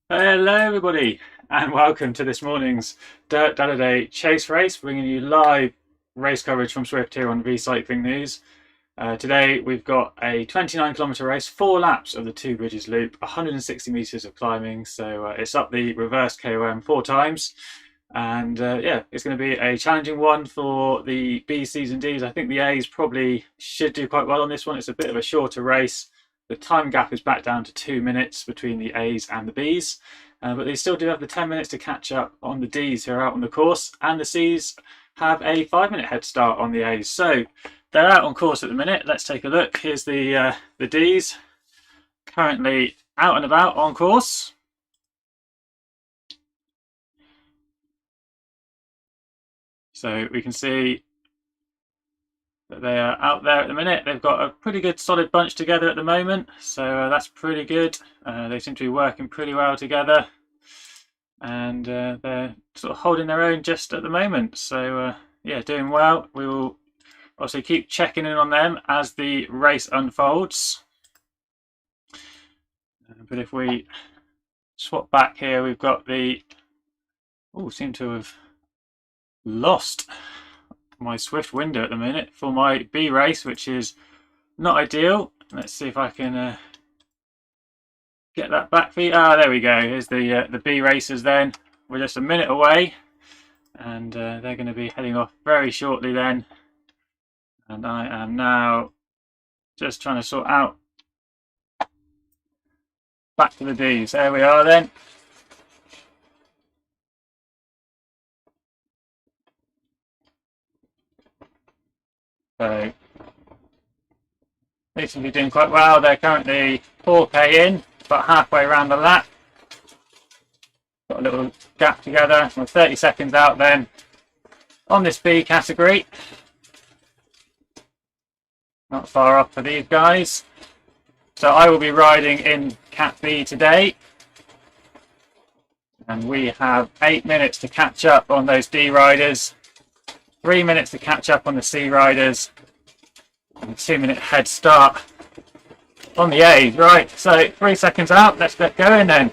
Hello, everybody, and welcome to this morning's Dadurday chase race, bringing you live race coverage from Swift here on Recycling News. Today we've got a 29-kilometre race, 4 laps of the Two Bridges Loop, 160 metres of climbing, so it's up the reverse KOM 4 times. And yeah, it's going to be a challenging one for the B's, C's and D's. I think the A's probably should do quite well on this one. It's a bit of a shorter race. The time gap is back down to 2 minutes between the A's and the B's, but they still do have the 10 minutes to catch up on the D's who are out on the course, and the C's have a 5-minute head start on the A's. So they're out on course at the minute. Let's take a look. Here's the D's currently out and about on course. So we can see that they are out there at the minute. They've got a pretty good solid bunch together at the moment, so that's pretty good. They seem to be working pretty well together, and they're sort of holding their own just at the moment. So yeah, doing well. We will also keep checking in on them as the race unfolds. But if we swap back here, we've got the seem to have lost my Swift window at the minute for my B race, which is not ideal. Let's see if I can get that back for you. There we go. Here's the B racers. Then we're just a minute away, and they're going to be heading off very shortly then. And I am now just trying to sort out back to the D's. There we are then. So they seem to be doing quite well. They're currently 4k in, about halfway around the lap. Got a little gap together. We're 30 seconds out then on this B category. Not far off for these guys. So I will be riding in Cat B today. And we have 8 minutes to catch up on those D riders. 3 minutes to catch up on the C riders, and a 2-minute head start on the A's. Right, so 3 seconds out, let's get going then.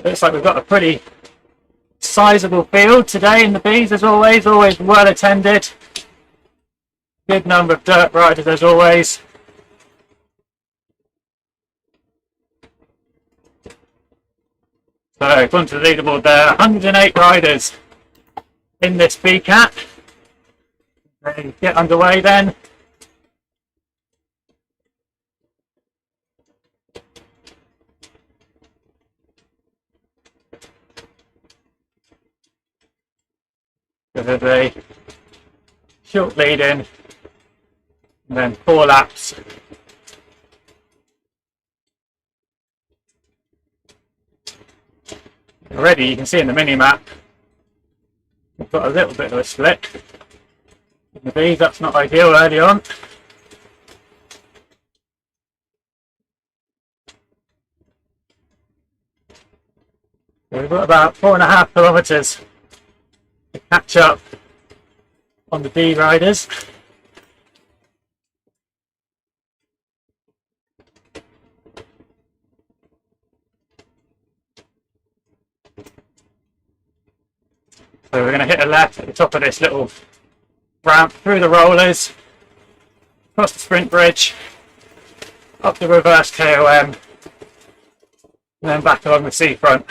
Looks like we've got a pretty sizable field today in the B's, as always well attended. Good number of dirt riders as always. So, according to the leaderboard there, 108 riders in this B-Cat. They get underway then. There's a short lead in, and then 4 laps. Already you can see in the mini-map we've got a little bit of a split. In the B's, that's not ideal early on. So we've got about 4.5 kilometres to catch up on the D riders. So we're going to hit a left at the top of this little ramp, through the rollers, across the sprint bridge, up the reverse KOM, and then back along the seafront.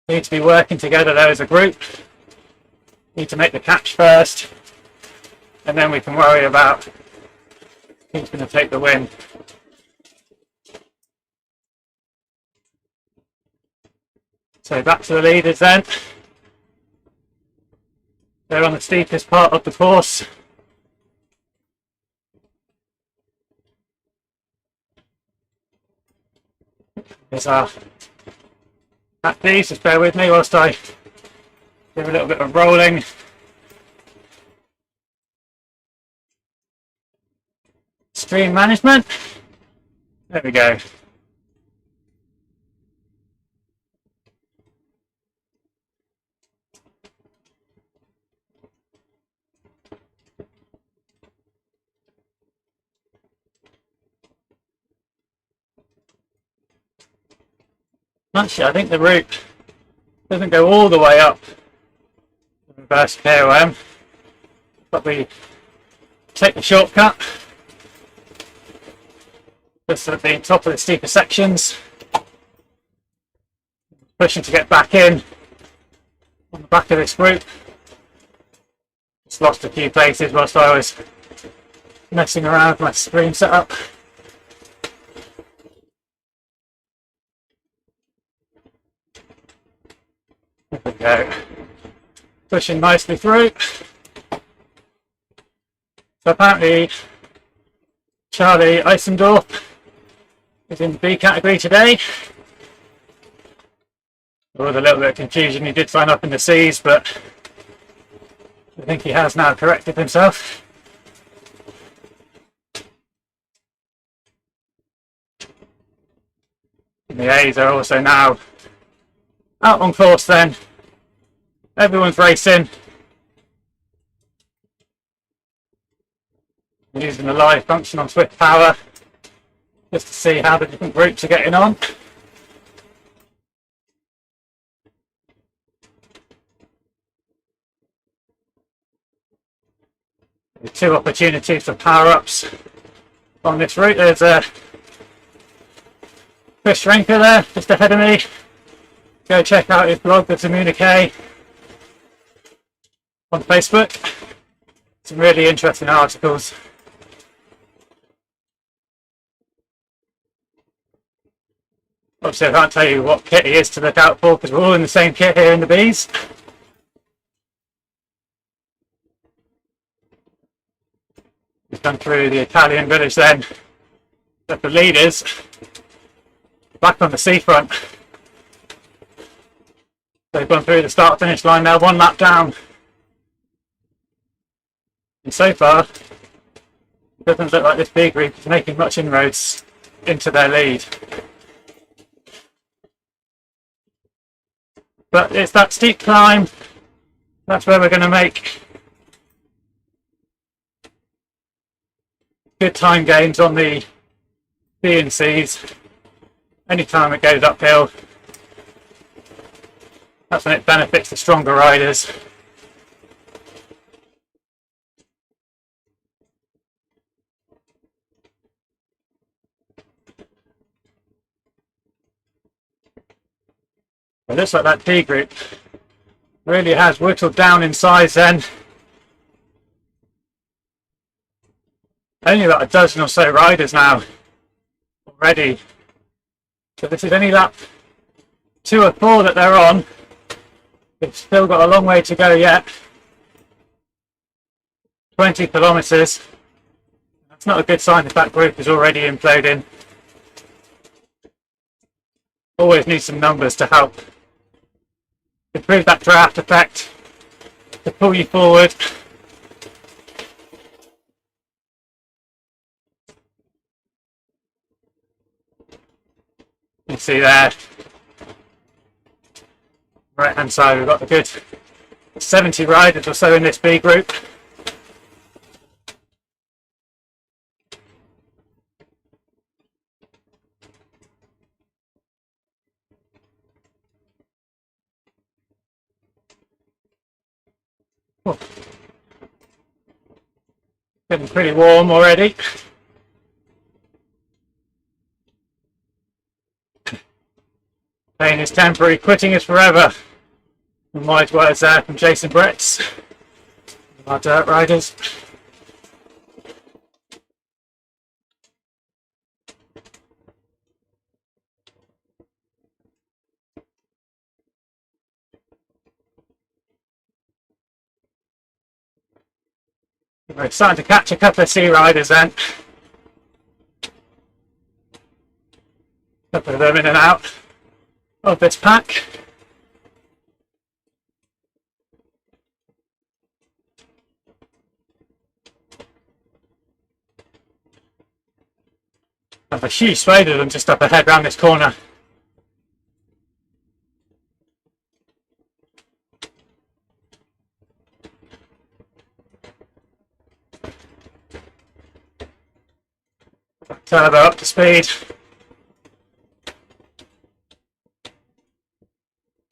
Need to be working together there as a group. Need to make the catch first, and then we can worry about who's going to take the win. So back to the leaders then. They're on the steepest part of the course. There's our Cat D, just bear with me whilst I do a little bit of rolling. Stream management. There we go. Actually, I think the route doesn't go all the way up the reverse KOM, but we take the shortcut just at the top of the steeper sections, pushing to get back in on the back of this group. Just lost a few places whilst I was messing around with my screen setup. There we go. Pushing nicely through. So apparently Charlie Eisendorf is in the B category today. There was a little bit of confusion. He did sign up in the C's, but I think he has now corrected himself. And the A's are also now out on course then. Everyone's racing. Using the live function on Swift Power just to see how the different groups are getting on. There's 2 opportunities for power-ups on this route. There's a Chris Renker there, just ahead of me. Go check out his blog, The Communique, on Facebook. Some really interesting articles. Obviously, I can't tell you what kit he is to look out for because we're all in the same kit here in the Bs. We've gone through the Italian village then. But the leaders back on the seafront. They've gone through the start finish line now, 1 lap down. And so far, it doesn't look like this B group is making much inroads into their lead. But it's that steep climb, that's where we're going to make good time gains on the B and Cs. Anytime it goes uphill, that's when it benefits the stronger riders. It looks like that D group really has whittled down in size then. Only about a dozen or so riders now already. So this is only lap 2 or 4 that they're on. They've still got a long way to go yet. 20 kilometres. That's not a good sign if that group is already imploding. Always need some numbers to help improve that draft effect, to pull you forward. You can see there, right hand side, we've got a good 70 riders or so in this B group. Oh. Getting pretty warm already. Pain is temporary, quitting is forever. And wise words there from Jason Bretts, our dirt riders. We're starting to catch a couple of C riders then. A couple of them in and out of this pack. There's a huge swathe of them just up ahead round this corner. Turbo up to speed.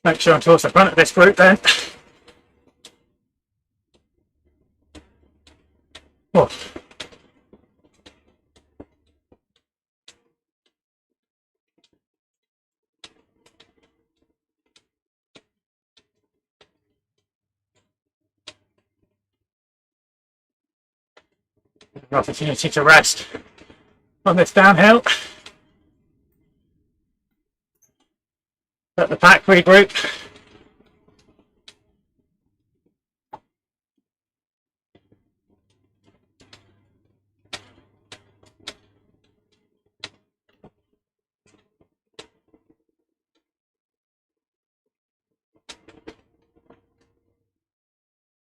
Make sure I'm towards the front of this group then. Oh. An opportunity to rest on this downhill. Let the pack regroup.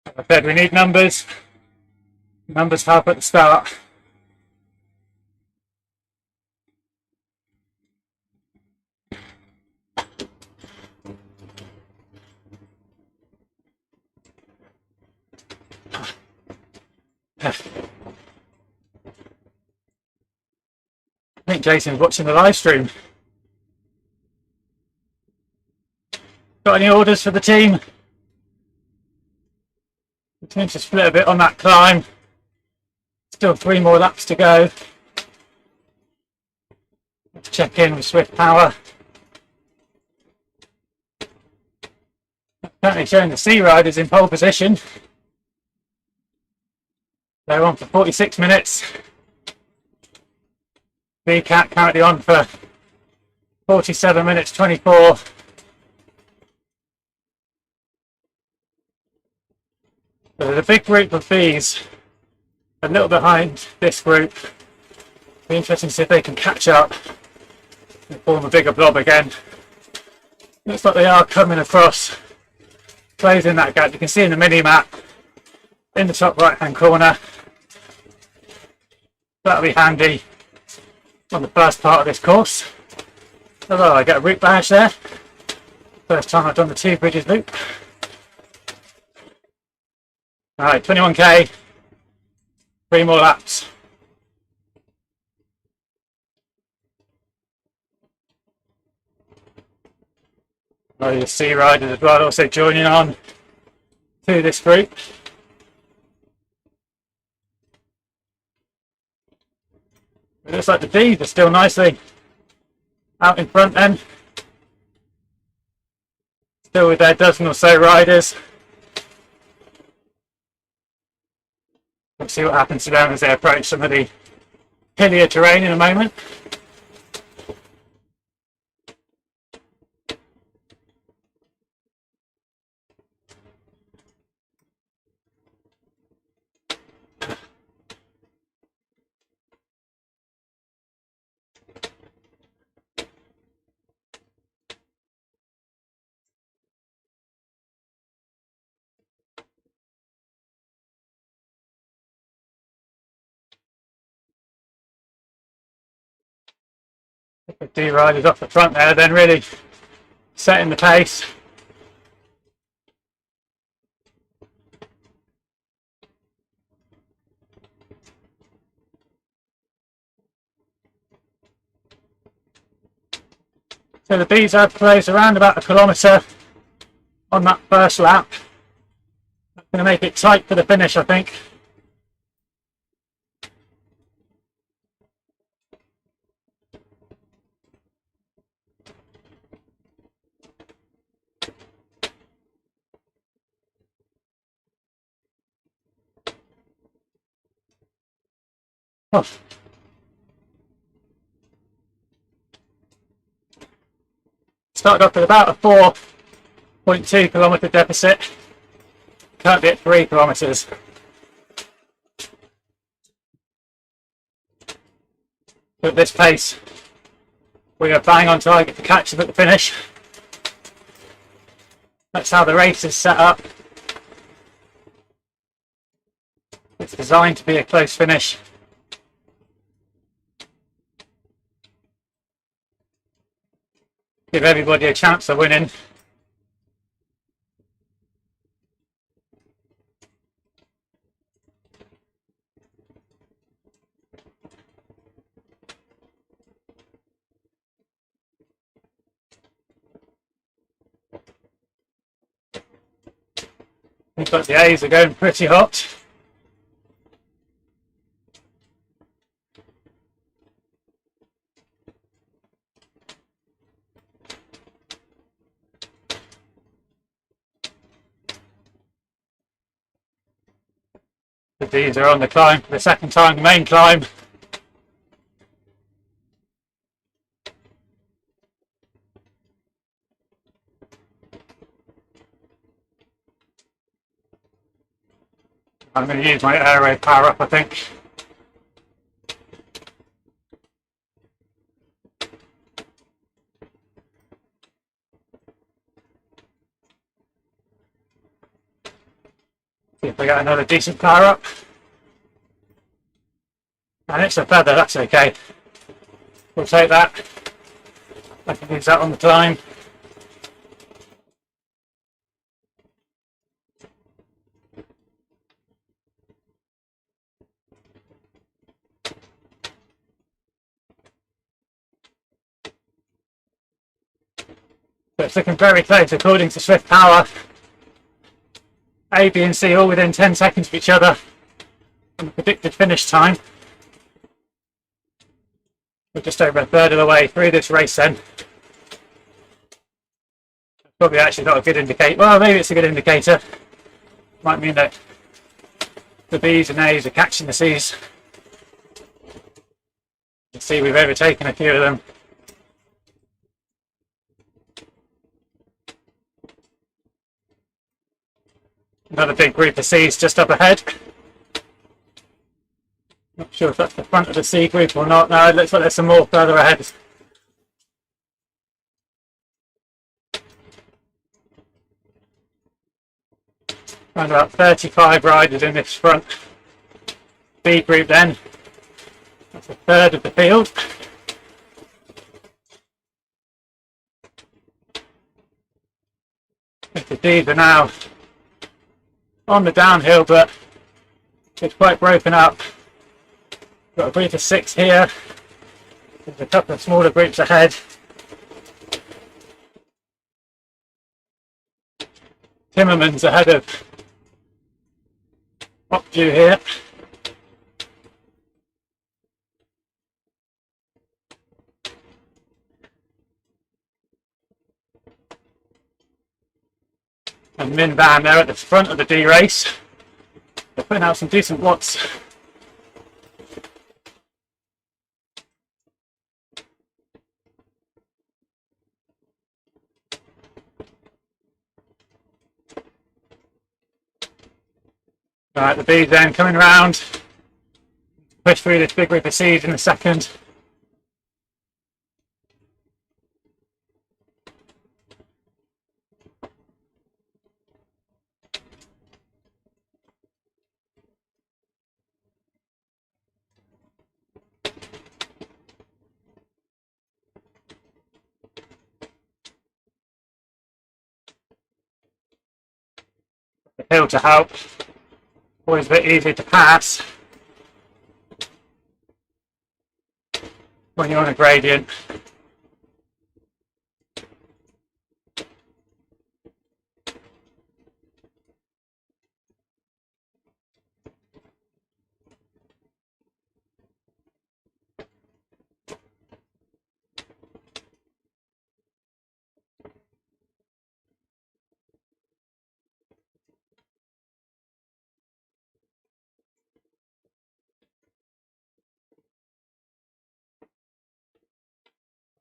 As I said, we need numbers. Numbers help at the start. I think Jason's watching the live stream. Got any orders for the team? The team to split a bit on that climb. Still 3 more laps to go. Let's check in with Swift Power. Currently showing the Sea Riders in pole position. They're on for 46 minutes. VCAT currently on for 47 minutes 24. So there's a big group of Bs a little behind this group. Be interesting to see if they can catch up and form a bigger blob again. Looks like they are coming across, closing that gap. You can see in the mini map in the top right hand corner. That'll be handy on the first part of this course. Although I get a route badge there. First time I've done the 2 bridges loop. Alright, 21k, 3 more laps. Oh, you see riders as well also joining on to this group. It looks like the D's are still nicely out in front then. Still with their dozen or so riders. We'll see what happens to them as they approach some of the hillier terrain in a moment. The D riders off the front there, then really setting the pace. So the B's have closed around about 1 kilometre on that first lap. That's going to make it tight for the finish, I think. Oh. Started off with about a 4.2 kilometre deficit. Currently at 3 kilometres. At this pace, we are bang on target to catch them at the finish. That's how the race is set up. It's designed to be a close finish. Give everybody a chance of winning. but the A's are going pretty hot. The D's are on the climb for the second time, the main climb. I'm going to use my air raid power up, I think. See if I get another decent power up. And it's a feather, that's okay. We'll take that. I can use that on the climb. So it's looking very close according to Swift Power. A, B and C all within 10 seconds of each other on the predicted finish time. We're just over a third of the way through this race then. Probably actually not a good indicator. Well, maybe it's a good indicator. Might mean that the B's and A's are catching the C's. You can see we've overtaken a few of them. Another big group of C's just up ahead. Not sure if that's the front of the C group or not. No, it looks like there's some more further ahead. Around about 35 riders in this front B group then. That's a third of the field. The D's are now on the downhill, but it's quite broken up. Got a group of 6 here. There's a couple of smaller groups ahead. Timmerman's ahead of Opju here. And Min Van there at the front of the D race. They're putting out some decent watts. Right, the B's then coming round. Push through this big group of C's in a second. The hill to help. Always a bit easier to pass when you're on a gradient.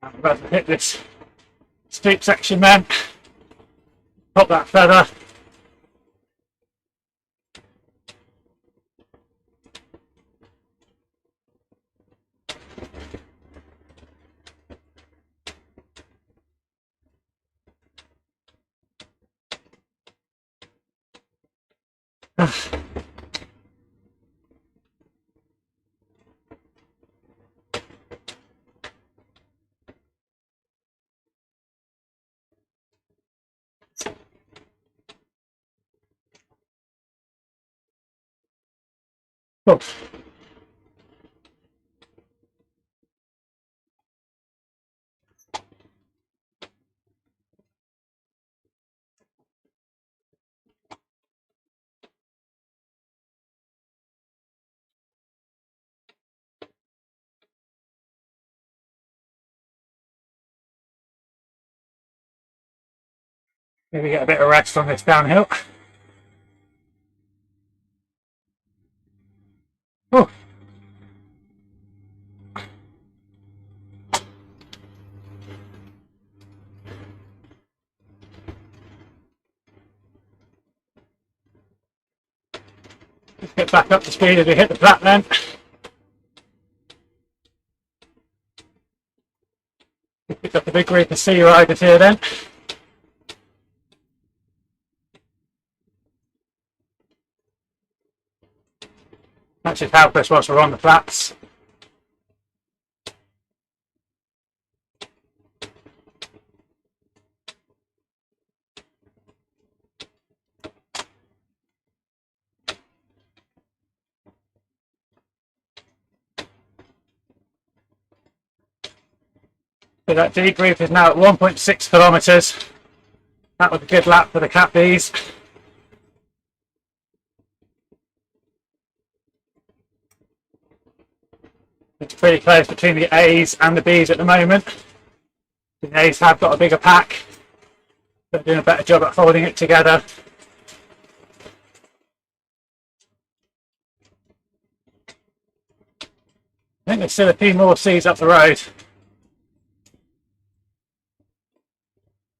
I'm about to hit this steep section then. Pop that feather. Oh. Maybe get a bit of rest on this downhill. Oh. Let's get back up to speed as we hit the flat then. Pick up the big group of sea riders here then. That should help us whilst we're on the flats. So that D group is now at 1.6 kilometres. That was a good lap for the Cat Bs. It's pretty close between the A's and the Bs at the moment. The A's have got a bigger pack. They're doing a better job at holding it together. I think there's still a few more C's up the road.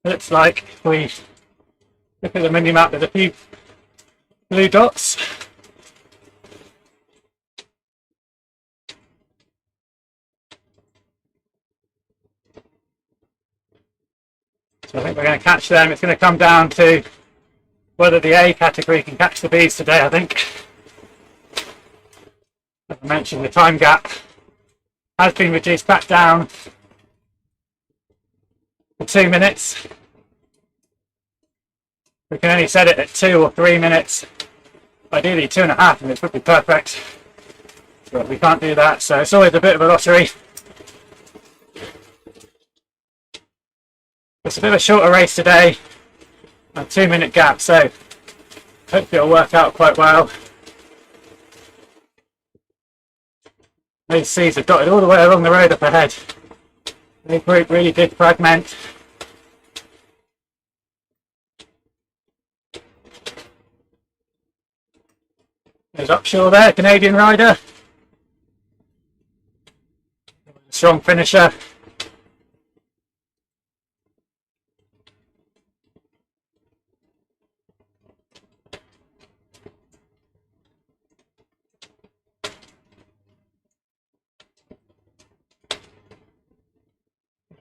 Looks like if we look at the mini map, there's a few blue dots. So I think we're going to catch them. It's going to come down to whether the A category can catch the Bs today, I think. As I mentioned, the time gap has been reduced back down to 2 minutes. We can only set it at 2 or 3 minutes. Ideally 2.5 minutes would be perfect. But we can't do that, so it's always a bit of a lottery. It's a bit of a shorter race today, a 2-minute gap, so hopefully it'll work out quite well. These C's are dotted all the way along the road up ahead. The group really did fragment. There's Upshaw there, Canadian rider. Strong finisher.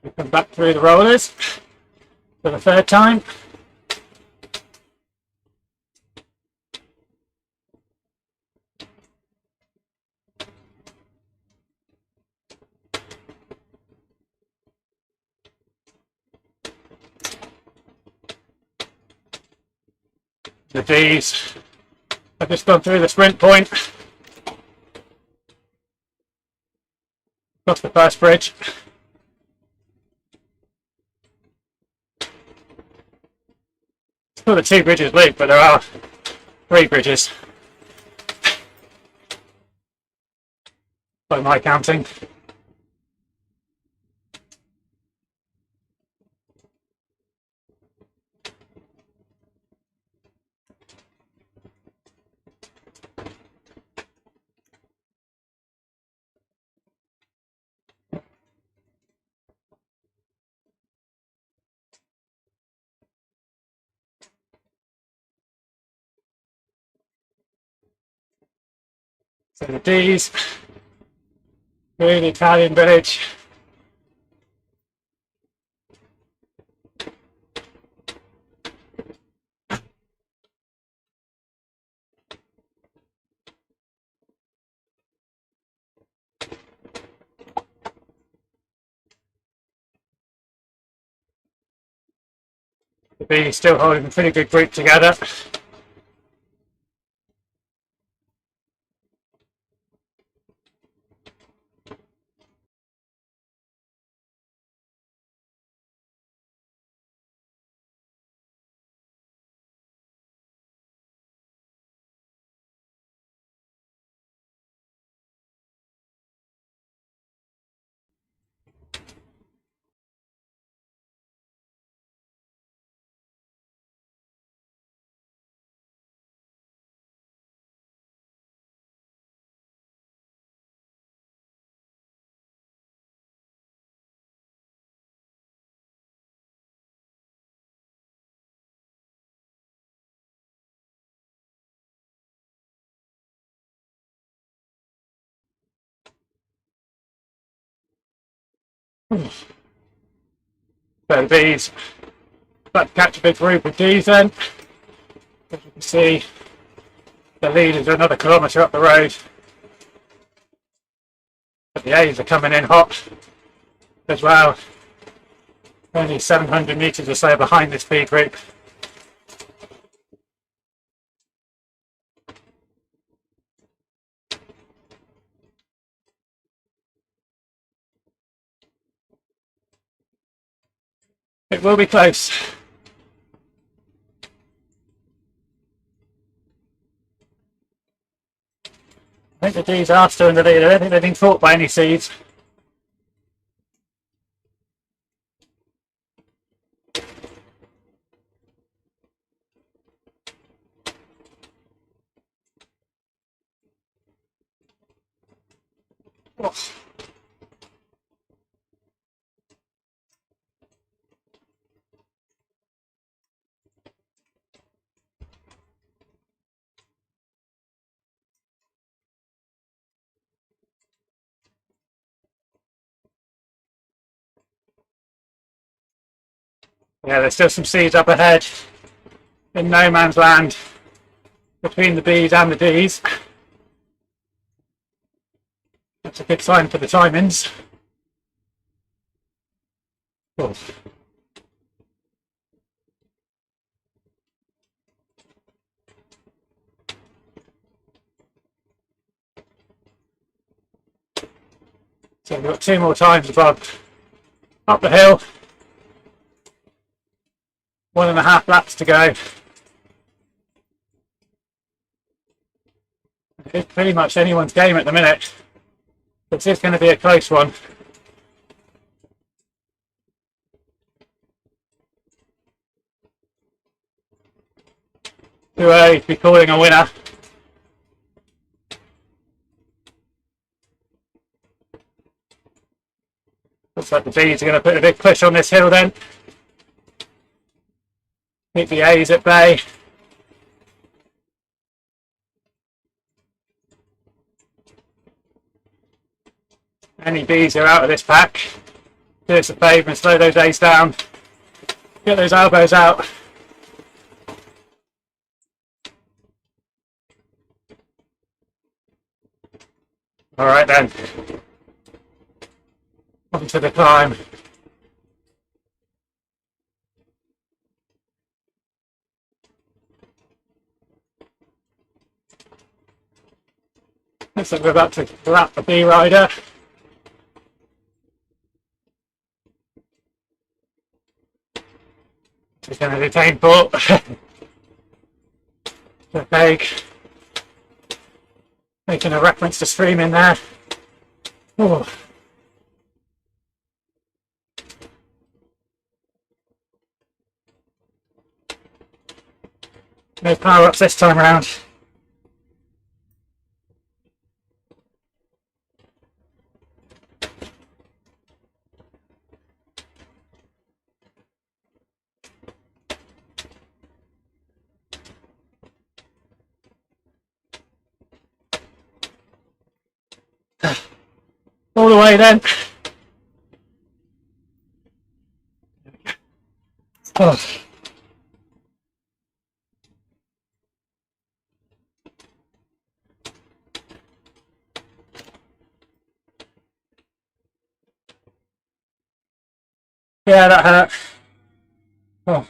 We come back through the rollers for the third time. The Ds have just gone through the sprint point. Across the first bridge. Still the 2 bridges loop, but there are 3 bridges by my counting. So the Ds through the Italian village. The Bs still holding a pretty good group together. So the bees about to catch a big group of geese then. As you can see, the leaders are another kilometre up the road. But the A's are coming in hot as well. Only 700 metres or so behind this bee group. It will be close. I think the bees are still in the lead. I don't think they've been caught by any seeds. Oh. Yeah, there's still some seeds up ahead in no man's land between the bees and the D's. That's a good sign for the timings. Oh. So we've got 2 more times above up the hill. 1.5 laps to go. It's pretty much anyone's game at the minute. This is going to be a close one. Too early to be calling a winner. Looks like the B's are going to put a big push on this hill then. Keep the A's at bay. Any B's are out of this pack. Do us a favour and slow those A's down. Get those elbows out. Alright then. On to the climb. Looks like we're about to lap the bee rider. He's going to detain Paul. The bag. Making a reference to streaming there. Oh. No power ups this time around. All the way then. Oh. Yeah, that hurt. Oh.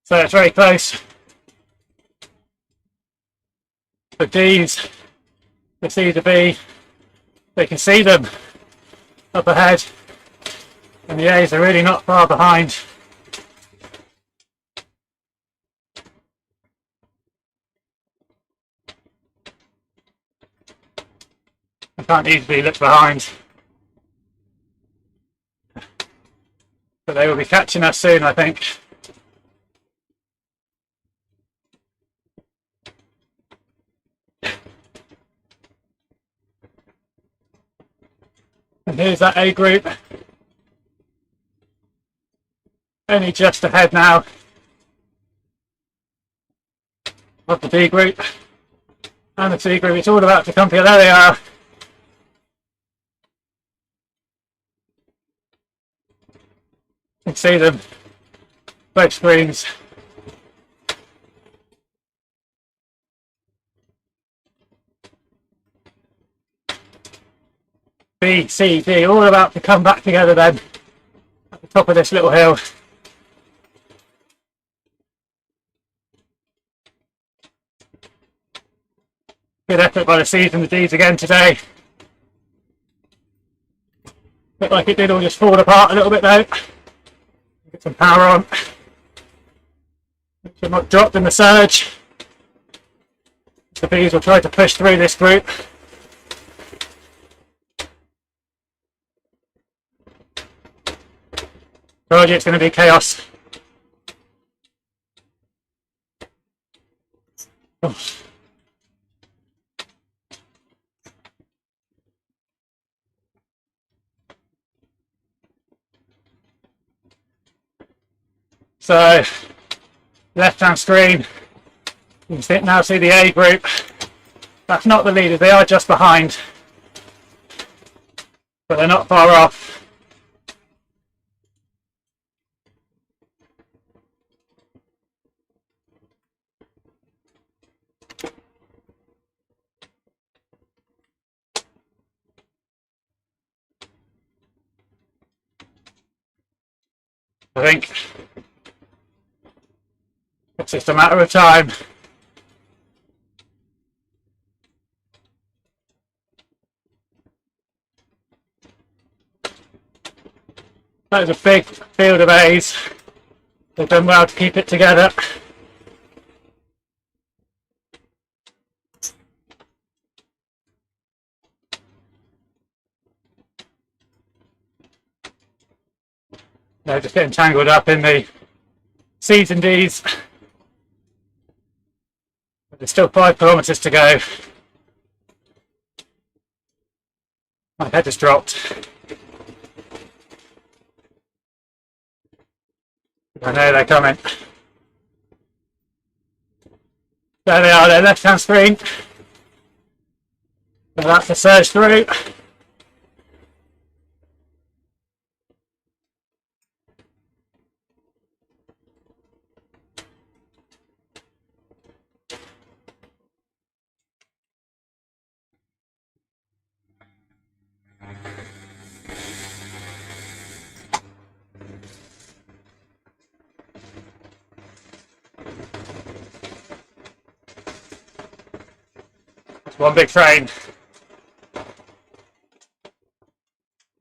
So it's very close. The D's, the C to B, they can see them up ahead, and the A's are really not far behind. I can't easily look behind, but they will be catching us soon, I think. And here's that A group, only just ahead now of the B group and the C group. It's all about to come here. There they are. You can see them, both screens. B, C, D, all about to come back together then at the top of this little hill. Good effort by the C's and the D's again today. Looked like it did all just fall apart a little bit though. Get some power on. Should not dropped in the surge. The B's will try to push through this group. Told you it's going to be chaos. Oh. So, left-hand screen, you can now see the A group. That's not the leaders, they are just behind, but they're not far off. I think it's just a matter of time. That was a big field of A's. They've done well to keep it together. They're just getting tangled up in the C's and D's. But there's still 5 kilometres to go. My head has dropped. I know they're coming. There they are, their left-hand screen. So that's the surge through. One big train.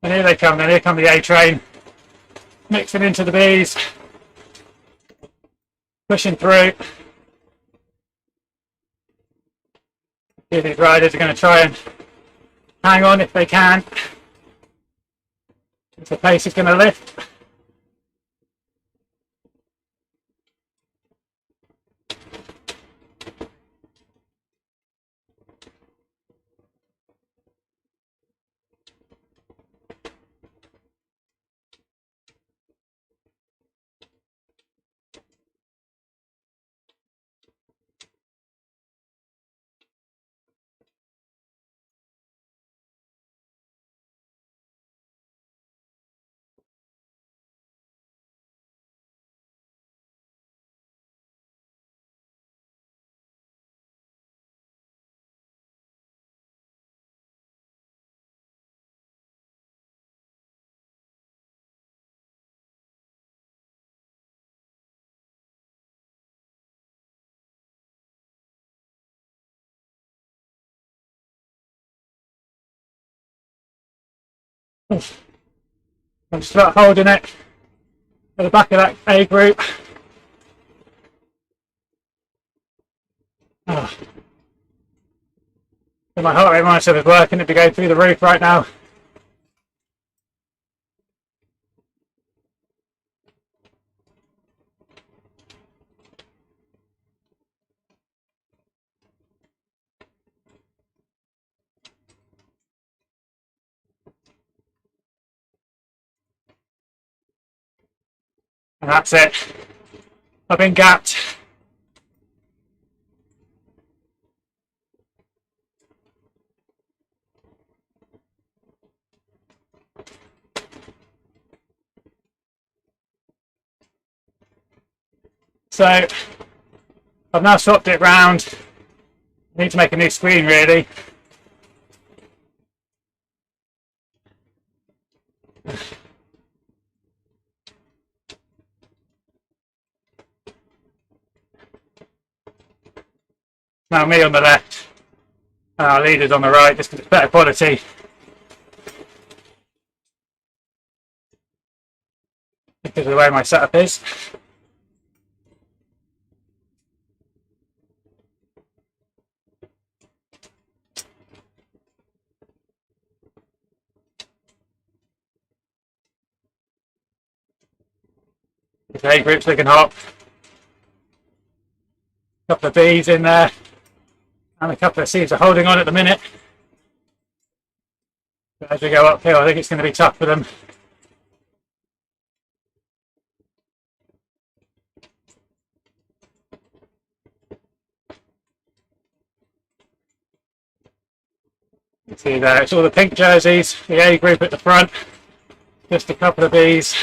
And here they come, then here come the A train. Mixing into the B's. Pushing through. Here these riders are going to try and hang on if they can. If the pace is going to lift. I'm just about holding it at the back of that A group. Oh. If my heart rate monitor was working, it'd be going through the roof right now. And that's it. I've been gapped. So I've now swapped it round. I need to make a new screen really. Now me on the left, and our leaders on the right, just because it's better quality. Because of the way my setup is. The A group's looking hot. A couple of B's in there. And a couple of C's are holding on at the minute. But as we go uphill, I think it's going to be tough for them. You can see there, it's all the pink jerseys, the A group at the front, just a couple of B's.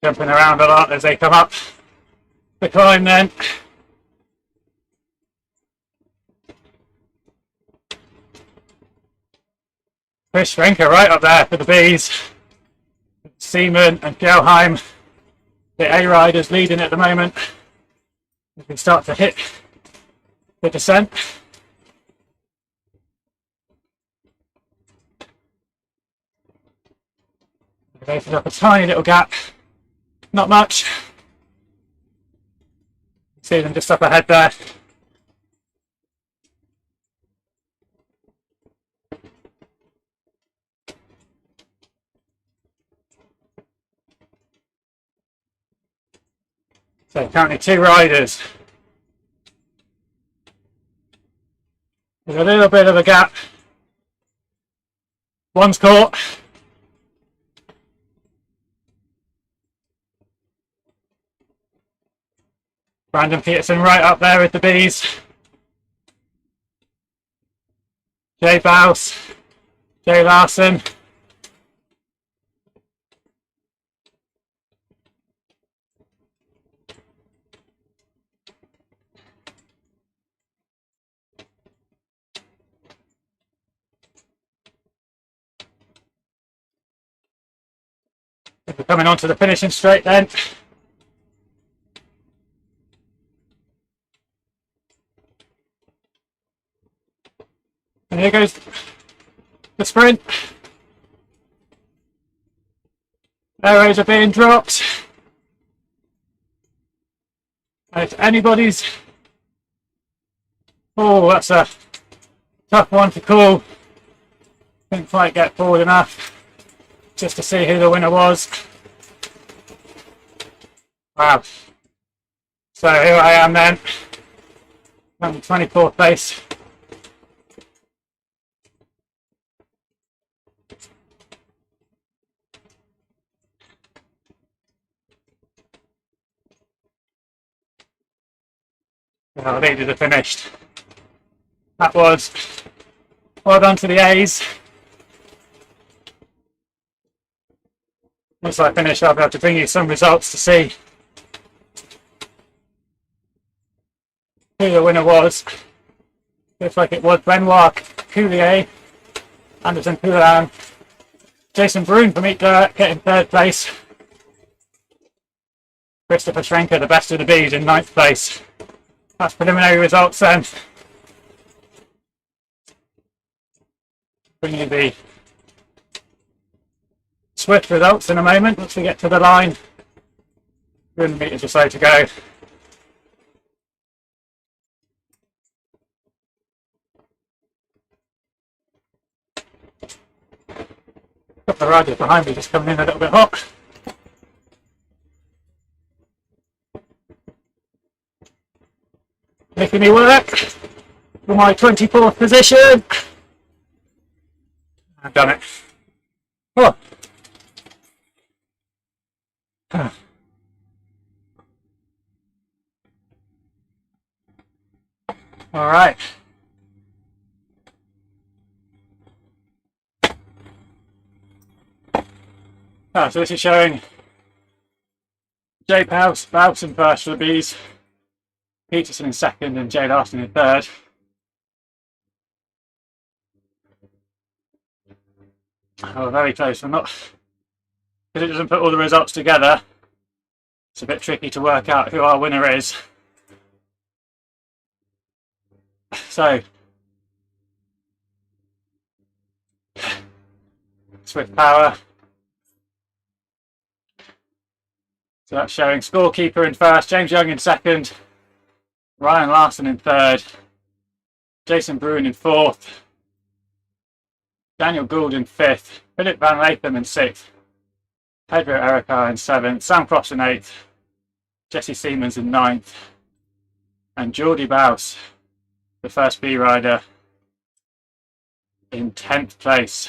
Jumping around a lot as they come up the climb then. Chris Renker right up there for the B's. Seaman and Gelheim, the A riders leading at the moment. As we start to hit the descent. They've opened up a tiny little gap. Not much. See them just up ahead there. So currently 2 riders. There's a little bit of a gap. One's caught. Brandon Peterson right up there with the B's. Jay Baus, Jay Larson. We're coming onto the finishing straight then. And here goes the sprint. Arrows are being dropped. And it's anybody's. Oh, that's a tough one to call. Didn't quite get forward enough just to see who the winner was. Wow. So here I am then. I'm 24th place. Well, leaders are finished. That was well done to the A's. Once I finish, I'll be able to bring you some results to see who the winner was. Looks like it was Benoit Coulier Anderson Poulan, Jason Brune from Eat Dirt getting 3rd place. Christopher Schrenker, the best of the bees, in 9th place. That's preliminary results then. Bring you the Swift results in a moment once we get to the line. 200 metres or so to go. A couple of riders behind me just coming in a little bit hot. Making me work for my 24th position. I've done it. Oh. All right. So this is showing Jay Bowson first for the bees, Peterson in 2nd, and Jay Larson in 3rd. Oh, very close. I'm not, because it doesn't put all the results together. It's a bit tricky to work out who our winner is. So, Swift Power. So that's showing scorekeeper in 1st, James Young in 2nd, Ryan Larson in 3rd, Jason Brune in 4th, Daniel Gould in 5th, Philip Van Latham in 6th, Pedro Erica in 7th, Sam Cross in 8th, Jesse Siemens in 9th, and Geordie Bouse, the first B rider, in 10th place.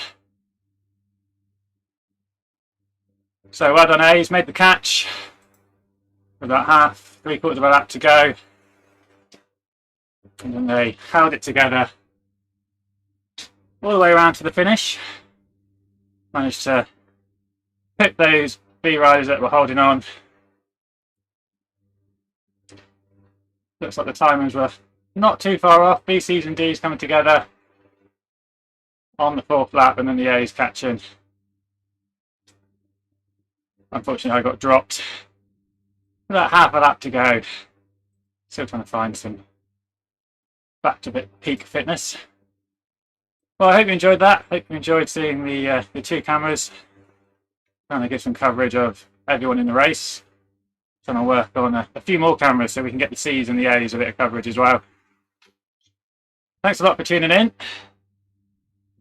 So well done, A. He's made the catch. About 3/4 of a lap to go. And then they held it together all the way around to the finish. Managed to pick those B riders that were holding on. Looks like the timings were not too far off. B, C's and D's coming together on the 4th lap, and then the A's catching. Unfortunately, I got dropped. About half a lap to go. Still trying to find some back to peak fitness. Well, I hope you enjoyed that. Hope you enjoyed seeing the 2 cameras. Trying to give some coverage of everyone in the race. Trying to work on a few more cameras so we can get the C's and the A's a bit of coverage as well. Thanks a lot for tuning in.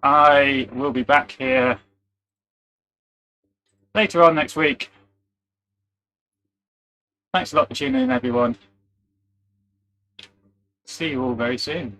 I will be back here later on next week. Thanks a lot for tuning in, everyone. See you all very soon.